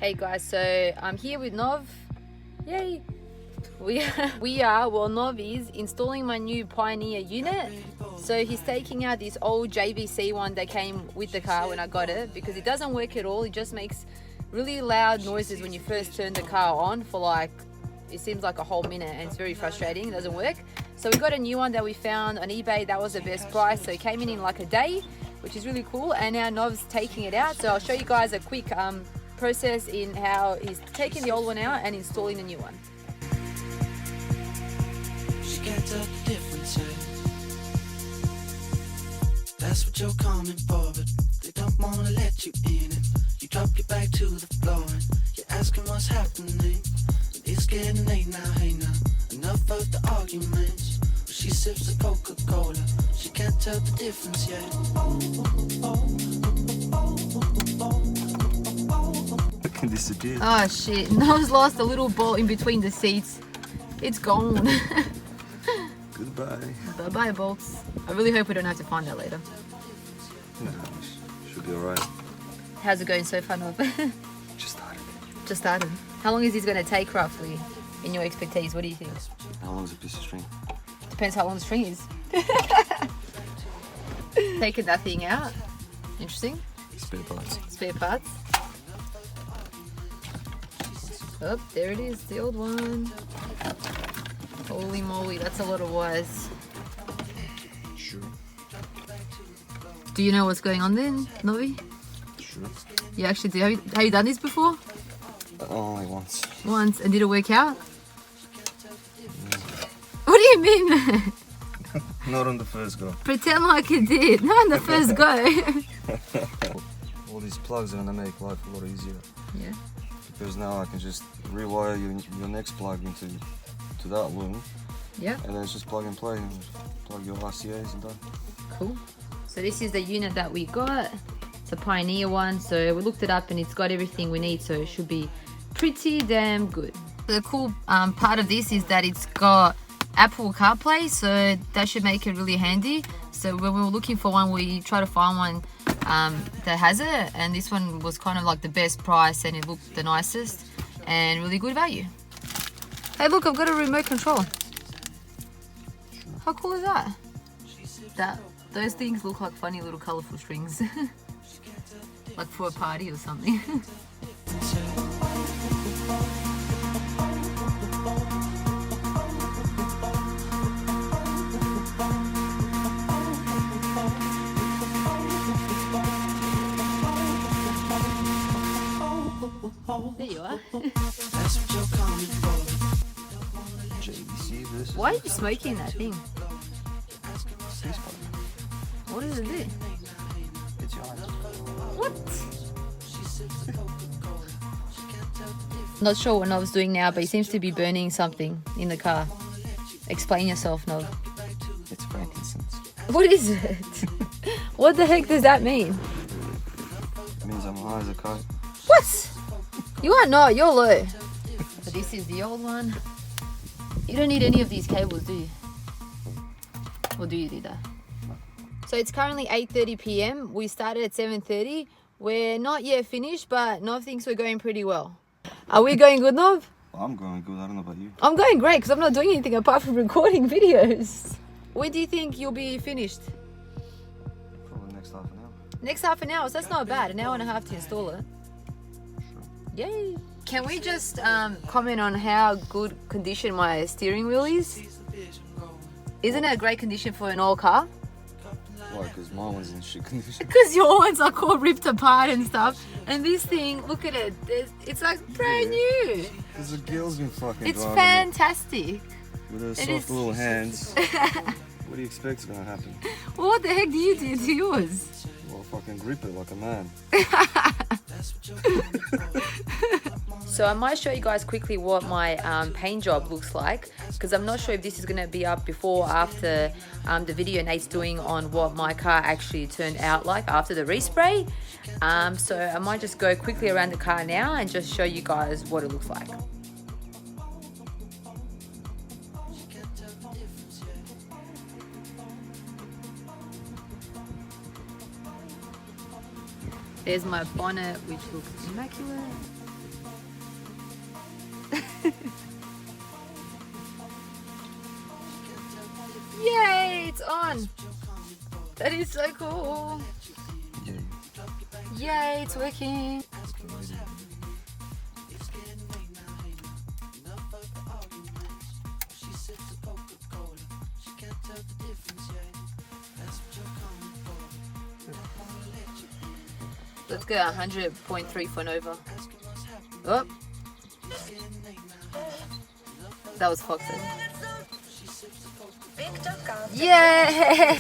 Hey guys, so I'm here with Nov. Yay! Nov is installing my new Pioneer unit. So he's taking out this old JVC one that came with the car when I got it, because it doesn't work at all. It just makes really loud noises when you first turn the car on for like, it seems like a whole minute, and it's very frustrating. It doesn't work. So we got a new one that we found on eBay that was the best price. So it came in like a day, which is really cool. And now Nov's taking it out. So I'll show you guys a quick process in how he's taking the old one out and installing the new one. She can't tell the difference, yeah. That's what you're coming for, but they don't wanna let you in it. You drop your back to the floor and you're asking what's happening. It's getting late now, hey now. Enough of the arguments. She sips the Coca-Cola. She can't tell the difference, yeah. It disappeared. Oh shit, Nov's lost a little ball in between the seats. It's gone. Goodbye. Bye bye bolts. I really hope we don't have to find that later. No, should be alright. How's it going so far, Nov? Just started. Just started. How long is this going to take roughly in your expertise? What do you think? How long is a piece of string? Depends how long the string is. Taking that thing out. Interesting. Spare parts. Spare parts. Oh, there it is, the old one. Holy moly, that's a lot of wires. Sure. Do you know what's going on then, Novi? Sure. You actually do. Have you done this before? Only once. Once, and did it work out? What do you mean? Not on the first go. Pretend like it did. Not on the first go. All these plugs are gonna make life a lot easier. Yeah. Because now I can just rewire your next plug into that loom. Yeah. And then it's just plug and play and plug your RCAs and done. Cool. So this is the unit that we got. It's a Pioneer one. So we looked it up and it's got everything we need. So it should be pretty damn good. The cool part of this is that it's got Apple CarPlay, so that should make it really handy. So when we were looking for one, we tried to find one that has it, and this one was kind of like the best price and it looked the nicest and really good value. Hey look, I've got a remote control. How cool is that? Those things look like funny little colourful strings. Like for a party or something. There you are. JVC versus... Why are you smoking that thing? This part. What does it do? It's your eyes. What? Not sure what Nov's doing now, but he seems to be burning something in the car. Explain yourself, Nov. It's frankincense. What is it? What the heck does that mean? It means I'm high as a kite. What? You are not, you're low. So this is the old one. You don't need any of these cables, do you? Or do you do that? So it's currently 8:30 p.m. We started at 7:30. We're not yet finished, but Nov thinks we're going pretty well. Are we going good, Nov? I'm going good. I don't know about you. I'm going great because I'm not doing anything apart from recording videos. When do you think you'll be finished? Probably next half an hour. Next half an hour, so that's not bad. An hour and a half to install it. Sure. Yay! Can we just comment on how good condition my steering wheel is? Isn't it a great condition for an old car? Why? Because my one's in shit condition. Because your one's like all ripped apart and stuff. And this thing, look at it. It's like brand new. Because the girl's been fucking It's driving fantastic. it with her It soft is. little hands. What do you expect's gonna happen? Well, what the heck do you do to yours? Well, fucking grip it like a man. So I might show you guys quickly what my paint job looks like, because I'm not sure if this is going to be up before or after the video Nate's doing on what my car actually turned out like after the respray. So I might just go quickly around the car now and just show you guys what it looks like. There's my bonnet, which looks immaculate. Yay, it's on. That is so cool. Yay, it's working. Let's go 100.3 for Nova. Oh. That was Fox's. Yeah!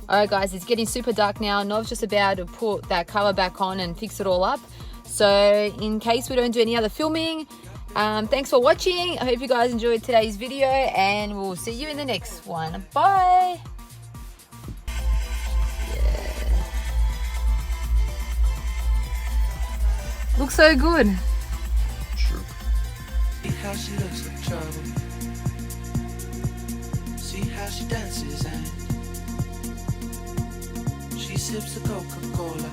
Alright guys, it's getting super dark now. Nov's just about to put that cover back on and fix it all up. So in case we don't do any other filming, thanks for watching. I hope you guys enjoyed today's video and we'll see you in the next one. Bye! Yeah. Looks so good. Sure. See how she looks like trouble. See how she dances and she sips the Coca-Cola.